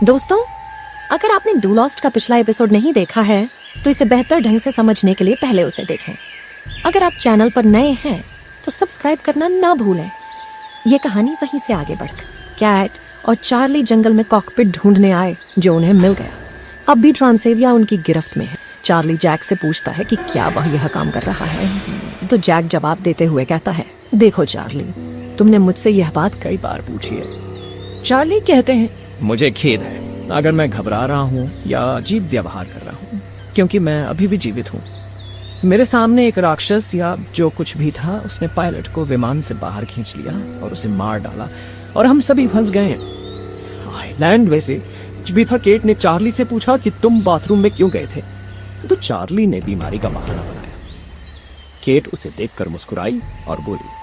दोस्तों, अगर आपने डू लॉस्ट का पिछला एपिसोड नहीं देखा है तो इसे बेहतर ढंग से समझने के लिए पहले उसे देखें। अगर आप चैनल पर नए हैं तो सब्सक्राइब करना ना भूलें। ये कहानी वहीं से आगे बढ़कर कैट और चार्ली जंगल में कॉकपिट ढूंढने आए जो उन्हें मिल गया। अब भी ट्रांसेविया उनकी गिरफ्त में है। चार्ली जैक से पूछता है कि क्या वह यह काम कर रहा है, तो जैक जवाब देते हुए कहता है, देखो चार्ली, तुमने मुझसे यह बात कई बार पूछी है। चार्ली कहते हैं, मुझे खेद है अगर मैं घबरा रहा हूँ या अजीब व्यवहार कर रहा हूँ, क्योंकि मैं अभी भी जीवित हूँ। मेरे सामने एक राक्षस या जो कुछ भी था उसने पायलट को विमान से बाहर खींच लिया और उसे मार डाला और हम सभी फंस गए। आइलैंड वैसे कुछ भी था। केट ने चार्ली से पूछा कि तुम बाथरूम में क्यों गए थे, तो चार्ली ने बीमारी का बहाना बनाया। केट उसे देखकर मुस्कुराई और बोली,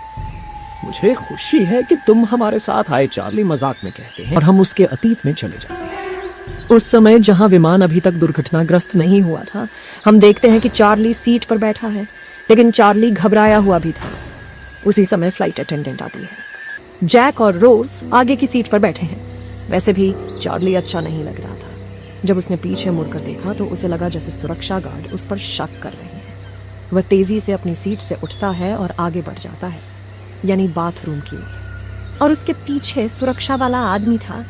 मुझे खुशी है कि तुम हमारे साथ आए, चार्ली मजाक में कहते हैं, और हम उसके अतीत में चले जाते हैं। उस समय जहां विमान अभी तक दुर्घटनाग्रस्त नहीं हुआ था, हम देखते हैं कि चार्ली सीट पर बैठा है, लेकिन चार्ली घबराया हुआ भी था। उसी समय फ्लाइट अटेंडेंट आती है। जैक और रोज आगे की सीट पर बैठे हैं। वैसे भी चार्ली अच्छा नहीं लग रहा था। जब उसने पीछे मुड़कर देखा तो उसे लगा जैसे सुरक्षा गार्ड उस पर शक कर रहे हैं। वह तेजी से अपनी सीट से उठता है और आगे बढ़ जाता है, यानी बाथरूम की ओर, और उसके पीछे सुरक्षा वाला आदमी था।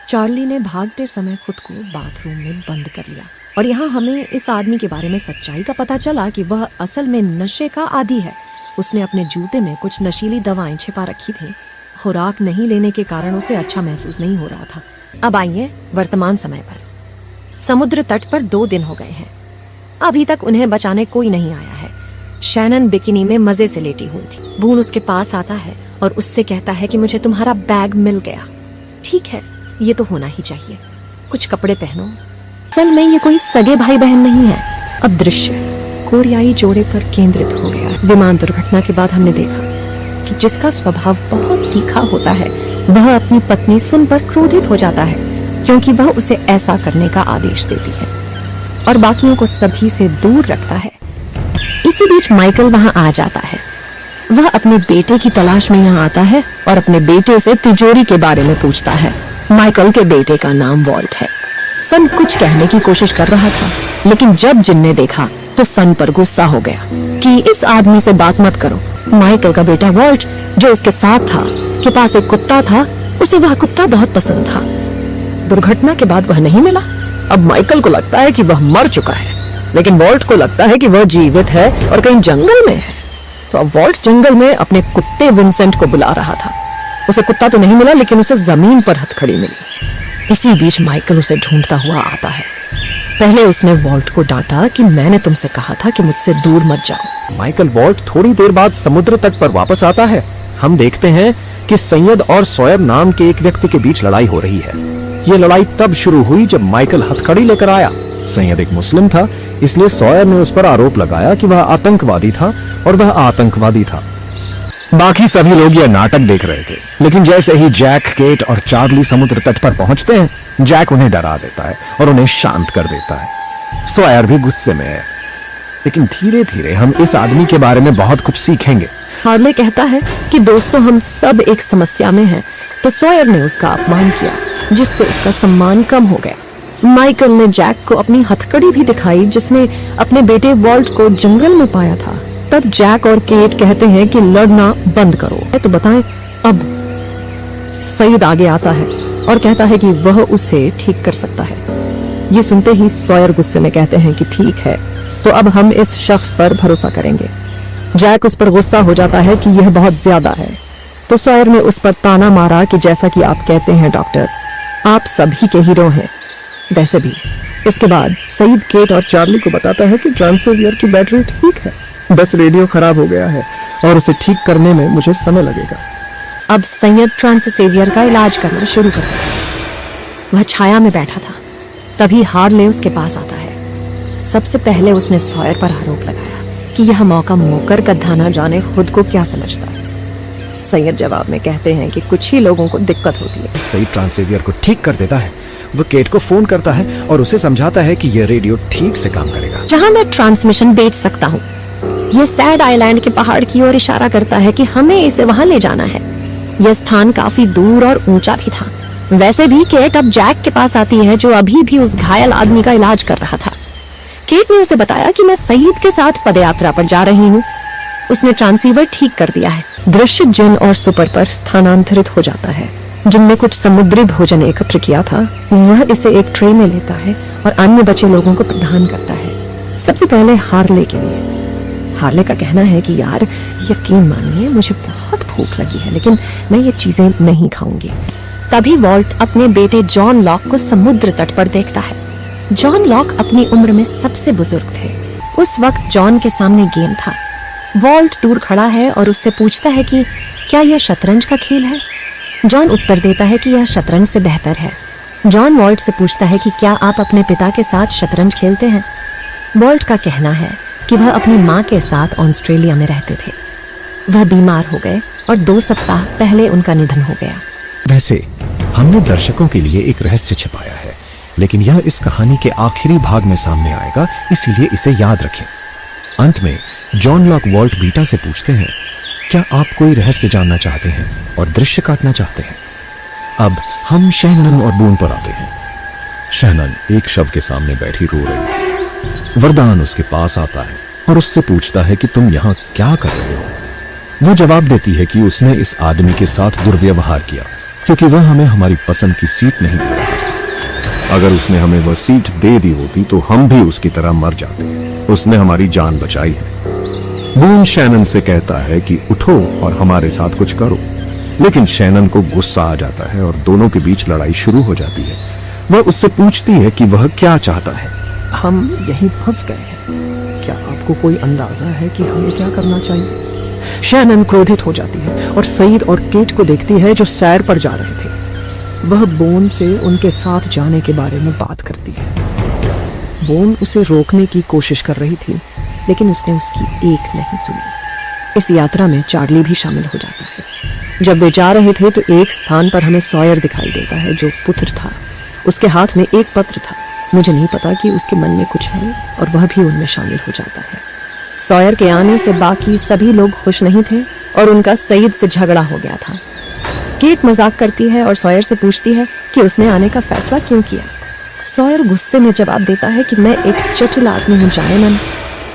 चार्ली ने भागते समय खुद को बाथरूम में बंद कर लिया, और यहाँ हमें इस आदमी के बारे में सच्चाई का पता चला कि वह असल में नशे का आदी है। उसने अपने जूते में कुछ नशीली दवाएं छिपा रखी थी। खुराक नहीं लेने के कारण उसे अच्छा महसूस नहीं हो रहा था। अब आइए वर्तमान समय पर। समुद्र तट पर 2 दिन हो गए हैं। अभी तक उन्हें बचाने कोई नहीं आया है। शैनन बिकिनी में मजे से लेटी हुई थी। बून उसके पास आता है और उससे कहता है कि मुझे तुम्हारा बैग मिल गया। ठीक है, ये तो होना ही चाहिए। कुछ कपड़े पहनो। असल में ये कोई सगे भाई बहन नहीं है। अब दृश्य कोरियाई जोड़े पर केंद्रित हो गया। विमान दुर्घटना के बाद हमने देखा कि जिसका स्वभाव बहुत तीखा होता है वह अपनी पत्नी सुनकर क्रोधित हो जाता है, क्योंकि वह उसे ऐसा करने का आदेश देती है और बाकियों को सभी से दूर रखता है। इसी बीच माइकल वहां आ जाता है। वह अपने बेटे की तलाश में यहाँ आता है और अपने बेटे से तिजोरी के बारे में पूछता है। माइकल के बेटे का नाम वॉल्ट है। सन कुछ कहने की कोशिश कर रहा था, लेकिन जब जिन ने देखा तो सन पर गुस्सा हो गया कि इस आदमी से बात मत करो। माइकल का बेटा वॉल्ट जो उसके साथ था, के पास एक कुत्ता था। उसे वह कुत्ता बहुत पसंद था। दुर्घटना के बाद वह नहीं मिला। अब माइकल को लगता है कि वह मर चुका है, लेकिन वॉल्ट को लगता है कि वह जीवित है और कहीं जंगल में है। तो अब वॉल्ट जंगल में अपने कुत्ते विंसेंट को बुला रहा था। उसे कुत्ता तो नहीं मिला, लेकिन उसे जमीन पर हथकड़ी मिली। इसी बीच माइकल उसे ढूंढता हुआ आता है। पहले उसने वॉल्ट को डांटा कि मैंने तुमसे कहा था कि मुझसे दूर मत जाओ। माइकल वॉल्ट थोड़ी देर बाद समुद्र तट पर वापस आता है। हम देखते हैं कि सैयद और सॉयर नाम के एक व्यक्ति के बीच लड़ाई हो रही है। ये लड़ाई तब शुरू हुई जब माइकल हथकड़ी लेकर आया। सैयद एक मुस्लिम था, इसलिए सॉयर ने उस पर आरोप लगाया कि वह आतंकवादी था, और वह आतंकवादी था। बाकी सभी लोग यह नाटक देख रहे थे, लेकिन जैसे ही जैक, केट और चार्ली समुद्र तट पर पहुंचते हैं, जैक उन्हें डरा देता है और उन्हें शांत कर देता है। सॉयर भी गुस्से में है, लेकिन धीरे धीरे हम इस आदमी के बारे में बहुत कुछ सीखेंगे। हार्ले कहता है कि दोस्तों हम सब एक समस्या में हैं, तो सॉयर ने उसका अपमान किया, जिससे उसका सम्मान कम हो गया। माइकल ने जैक को अपनी हथकड़ी भी दिखाई, जिसने अपने बेटे वॉल्ट को जंगल में पाया था। तब जैक और केट कहते हैं कि लड़ना बंद करो। तो बताएं, अब सईद आगे आता है और कहता है कि वह उसे ठीक कर सकता है। ये सुनते ही सॉयर गुस्से में कहते हैं कि ठीक है, तो अब हम इस शख्स पर भरोसा करेंगे। जैक उस पर गुस्सा हो जाता है कि यह बहुत ज्यादा है, तो सॉयर ने उस पर ताना मारा कि जैसा कि आप कहते हैं डॉक्टर, आप सभी के हीरो हैं। वैसे भी इसके बाद सईद केट और चार्ली को बताता है कि ट्रांसोवियर की बैटरी ठीक है, बस रेडियो खराब हो गया है और उसे ठीक करने में मुझे समय लगेगा। अब सैयद ट्रांससेवियर का इलाज करना शुरू करता है। वह छाया में बैठा था। तभी हार्ले उसके पास आता है। सबसे पहले उसने सॉयर पर आरोप लगाया कि यह मौका मोकर गधा ना जाने खुद को क्या समझता है। सैयद जवाब में कहते हैं कि कुछ ही लोगों को दिक्कत होती है। सईद ट्रांससेवियर को ठीक कर देता है। वो केट को फोन करता है और उसे समझाता है कि यह रेडियो ठीक से काम करेगा। जहां मैं ट्रांसमिशन बेच सकता हूँ। यह सैड आइलैंड के पहाड़ की ओर इशारा करता है कि हमें इसे वहां ले जाना है। यह स्थान काफी दूर और ऊंचा भी था। वैसे भी केट अब जैक के पास आती है, जो अभी भी उस घायल आदमी का इलाज कर रहा था। केट ने उसे बताया कि मैं सईद के साथ पदयात्रा पर जा रही हूँ। उसने ट्रांसीवर ठीक कर दिया है। दृश्य जिन और सुपर पर स्थानांतरित हो जाता है। जिनने कुछ समुद्री भोजन एकत्र किया था, वह इसे एक ट्रे में लेता है और अन्य बचे लोगों को प्रदान करता है। सबसे पहले हार्ले के लिए। हार्ले का कहना है कि यार, यकीन मानिए मुझे बहुत भूख लगी है, लेकिन मैं ये चीजें नहीं खाऊंगी। तभी वॉल्ट अपने बेटे जॉन लॉक को समुद्र तट पर देखता है। जॉन लॉक अपनी उम्र में सबसे बुजुर्ग थे। उस वक्त जॉन के सामने गेम था। वॉल्ट दूर खड़ा है और उससे पूछता है कि क्या यह शतरंज का खेल है। जॉन उत्तर देता है कि यह शतरंज से बेहतर है। जॉन वॉल्ट से पूछता है कि क्या आप अपने पिता के साथ शतरंज खेलते हैं। वॉल्ट का कहना है कि वह अपनी माँ के साथ ऑस्ट्रेलिया में रहते थे। वह बीमार हो गए और 2 सप्ताह पहले उनका निधन हो गया। वैसे हमने दर्शकों के लिए एक रहस्य छिपाया है, लेकिन यह इस कहानी के आखिरी भाग में सामने आएगा, इसीलिए इसे याद रखें। अंत में जॉन लॉक वॉल्ट बीटा से पूछते हैं, क्या आप कोई रहस्य जानना चाहते हैं और दृश्य काटना चाहते हैं। अब हम शहनन और बून पर आते हैं। शहनन एक शव के सामने बैठी रो रही है। वरदान उसके पास आता है और उससे पूछता है कि तुम यहाँ क्या कर रहे हो। वह जवाब देती है कि उसने इस आदमी के साथ दुर्व्यवहार किया क्योंकि वह हमें हमारी पसंद की सीट नहीं दे रहा। अगर उसने हमें वह सीट दे दी होती तो हम भी उसकी तरह मर जाते। उसने हमारी जान बचाई है। बून शैनन से कहता है कि उठो और हमारे साथ कुछ करो, लेकिन शैनन को गुस्सा आ जाता है और दोनों के बीच लड़ाई शुरू हो जाती है। वह उससे पूछती है कि वह क्या चाहता है। हम यहीं फंस गए हैं। क्या आपको कोई अंदाजा है कि हमें क्या करना चाहिए। शैनन क्रोधित हो जाती है और सईद और केट को देखती है जो सैर पर जा रहे थे। वह बोन से उनके साथ जाने के बारे में बात करती है। बोन उसे रोकने की कोशिश कर रही थी, लेकिन उसने उसकी एक नहीं सुनी। इस यात्रा में चार्ली भी शामिल हो जाता है। जब वे जा रहे थे तो एक स्थान पर हमें सॉयर दिखाई देता है, जो पुत्र था। उसके हाथ में एक पत्र था। मुझे नहीं पता कि उसके मन में कुछ है, और वह भी उनमें शामिल हो जाता है। सॉयर के आने से बाकी सभी लोग खुश नहीं थे और उनका सईद से झगड़ा हो गया था। केट मजाक करती है और सॉयर से पूछती है कि उसने आने का फैसला क्यों किया। सॉयर गुस्से में जवाब देता है कि मैं एक चतुर आदमी हूँ जानन,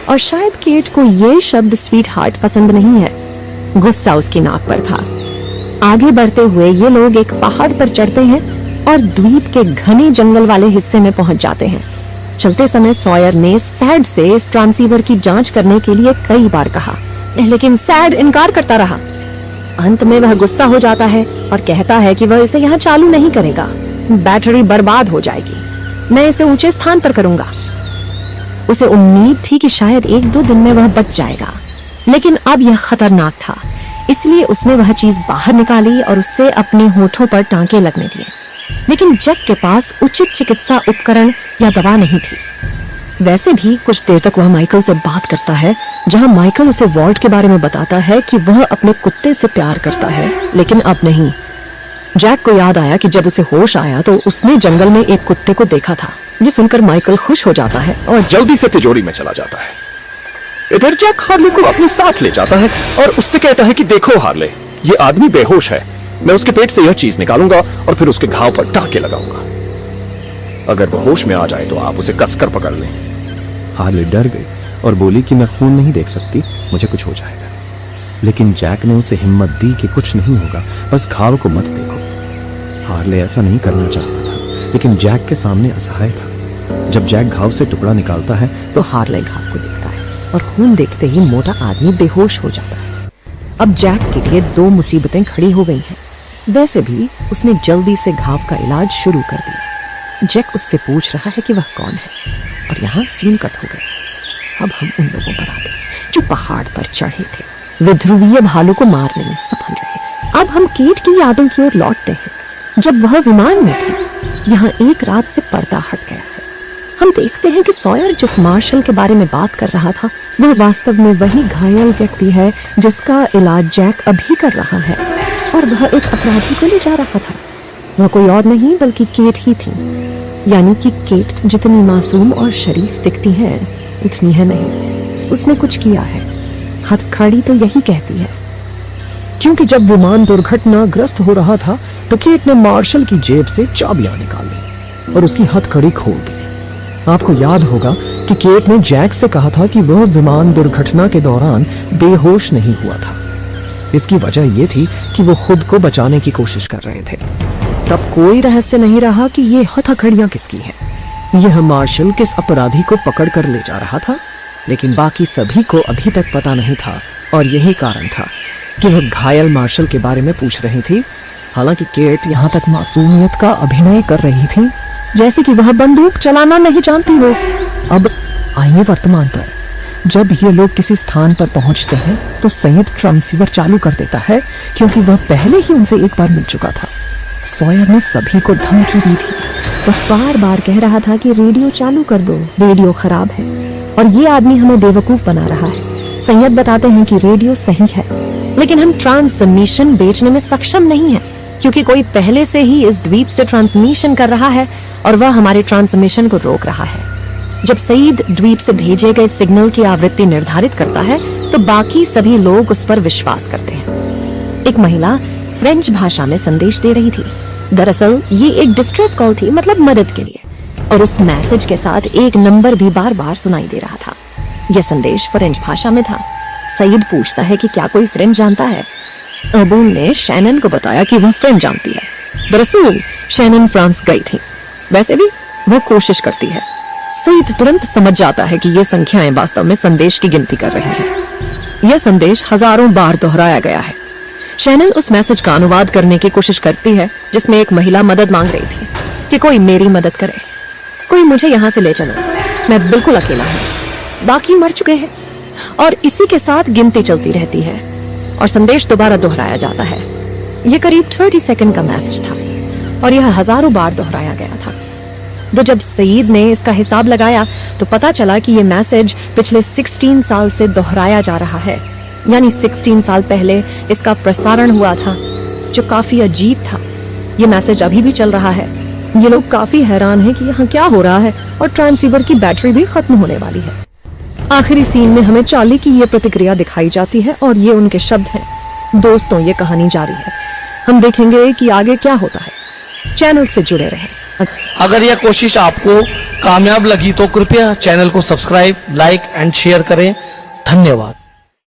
और शायद केट को ये शब्द स्वीट हार्ट पसंद नहीं है। गुस्सा उसकी नाक पर था। आगे बढ़ते हुए ये लोग एक पहाड़ पर चढ़ते हैं और द्वीप के घने जंगल वाले हिस्से में पहुंच जाते हैं। चलते समय सॉयर ने सैड से इस ट्रांसीवर की जांच करने के लिए कई बार कहा, लेकिन सैड इनकार करता रहा। अंत में वह गुस्सा हो जाता है और कहता है कि वह इसे यहाँ चालू नहीं करेगा। बैटरी बर्बाद हो जाएगी। मैं इसे ऊंचे स्थान पर करूंगा। उसे उम्मीद थी कि शायद 1-2 दिन में वह बच जाएगा, लेकिन अब यह खतरनाक था। इसलिए उसने वह चीज बाहर निकाली और उससे अपने होठों पर टांके लगने दिए। लेकिन जैक के पास उचित चिकित्सा उपकरण या दवा नहीं थी। वैसे भी कुछ देर तक वह माइकल से बात करता है, जहां माइकल उसे वॉल्ट के बारे में बताता है कि वह अपने कुत्ते से प्यार करता है, लेकिन अब नहीं। जैक को याद आया कि जब उसे होश आया तो उसने जंगल में एक कुत्ते को देखा था। ये सुनकर माइकल खुश हो जाता है और जल्दी से तिजोरी में चला जाता है। इधर जैक हार्ले को अपने साथ ले जाता है और उससे कहता है कि देखो हार्ले, ये आदमी बेहोश है। मैं उसके पेट से यह चीज निकालूंगा और फिर उसके घाव पर टांके लगाऊंगा। अगर वो होश में आ जाए तो आप उसे कसकर पकड़ लें। हार्ले डर गई और बोली कि मैं खून नहीं देख सकती, मुझे कुछ हो जाएगा। लेकिन जैक ने उसे हिम्मत दी कि कुछ नहीं होगा, बस घाव को मत देखो। हार्ले ऐसा नहीं करना चाहता था, लेकिन जैक के सामने असहाय था। जब जैक घाव से टुकड़ा निकालता है तो हार्ले घाव को देखता है और खून देखते ही मोटा आदमी बेहोश हो जाता है। अब जैक के लिए 2 मुसीबतें खड़ी हो गई हैं। वैसे भी उसने जल्दी से घाव का इलाज शुरू कर दिया। जैक उससे पूछ रहा है कि वह कौन है, और यहाँ सीन कट हो गया। अब हम उन लोगों पर आते हैं जो पहाड़ पर चढ़े थे। वे ध्रुवीय भालू को मारने में सफल रहे। अब हम केट की यादों की ओर लौटते हैं। जब वह विमान में थी, यहाँ एक रात से पर्दा हट गया है। हम देखते हैं कि सॉयर जिस मार्शल के बारे में बात कर रहा था, वह वास्तव में वही घायल व्यक्ति है जिसका इलाज जैक अभी कर रहा है, और वह एक अपराधी को ले जा रहा था। वह कोई और नहीं बल्कि केट ही थी। यानी कि केट जितनी मासूम और शरीफ दिखती है, उतनी है नहीं। उसने कुछ किया है। हथकड़ी तो यही कहती है। क्योंकि जब विमान दुर्घटनाग्रस्त हो रहा था तो केट ने मार्शल की जेब से चाबियां निकाल ली और उसकी हथकड़ी खोल दी। आपको याद होगा कि केट ने जैक से कहा था कि वह विमान दुर्घटना के दौरान बेहोश नहीं हुआ था। इसकी वजह यह थी कि वो खुद को बचाने की कोशिश कर रहे थे। तब कोई रहस्य नहीं रहा कि ये हथकड़ियां किसकी हैं। यह मार्शल किस अपराधी को पकड़ कर ले जा रहा था, लेकिन बाकी सभी को अभी तक पता नहीं था और यही कारण था कि वह घायल मार्शल के बारे में पूछ रही थी। हालांकि केट यहाँ तक मासूमियत का अभिनय कर रही थी जैसे कि वह बंदूक चलाना नहीं जानती हो। अब आइए वर्तमान पर। जब ये लोग किसी स्थान पर पहुंचते हैं तो सैयद ट्रांसीवर चालू कर देता है, क्योंकि वह पहले ही उनसे एक बार मिल चुका था। सॉयर ने सभी को धमकी दी थी। वह बार बार कह रहा था कि रेडियो चालू कर दो, रेडियो खराब है और ये आदमी हमें बेवकूफ बना रहा है। सैयद बताते हैं कि रेडियो सही है, लेकिन हम ट्रांसमिशन बेचने में सक्षम नहीं हैं, क्योंकि कोई पहले से ही इस द्वीप से ट्रांसमिशन कर रहा है और वह हमारे ट्रांसमिशन को रोक रहा है। जब सईद द्वीप से भेजे गए सिग्नल की आवृत्ति निर्धारित करता है तो बाकी सभी लोग उस पर विश्वास करते हैं। एक महिला फ्रेंच भाषा में संदेश दे रही थी। दरअसल ये एक डिस्ट्रेस कॉल थी, मतलब मदद के लिए, और उस मैसेज के साथ एक नंबर भी बार बार सुनाई दे रहा था। यह संदेश फ्रेंच भाषा में था। सईद पूछता है कि क्या कोई फ्रेंच जानता है। अबूल ने शैनन को बताया कि वह फ्रेंच जानती है। दरअसल शैनन फ्रांस गई थी, वैसे भी वह कोशिश करती है। सईद तुरंत समझ जाता है कि ये संख्याएं वास्तव में संदेश की गिनती कर रही हैं। यह संदेश हजारों बार दोहराया गया है। शैनन उस मैसेज का अनुवाद करने की कोशिश करती है जिसमें एक महिला मदद मांग रही थी कि कोई मेरी मदद करे, कोई मुझे यहाँ से ले चलो, मैं बिल्कुल अकेला हूँ, बाकी मर चुके हैं। और इसी के साथ गिनती चलती रहती है और संदेश दोबारा दोहराया जाता है। यह करीब 30 सेकंड का मैसेज था और यह हजारों बार दोहराया गया था। तो जब सईद ने इसका हिसाब लगाया तो पता चला कि यह मैसेज पिछले 16 साल से दोहराया जा रहा है, यानी 16 साल पहले इसका प्रसारण हुआ था, जो काफी अजीब था। यह मैसेज अभी भी चल रहा है। ये लोग काफी हैरान हैं कि यहाँ क्या हो रहा है और ट्रांसीवर की बैटरी भी खत्म होने वाली है। आखिरी सीन में हमें चार्ली की ये प्रतिक्रिया दिखाई जाती है और ये उनके शब्द हैं। दोस्तों, ये कहानी जारी है। हम देखेंगे कि आगे क्या होता है। चैनल से जुड़े रहें। अगर यह कोशिश आपको कामयाब लगी तो कृपया चैनल को सब्सक्राइब, लाइक एंड शेयर करें। धन्यवाद।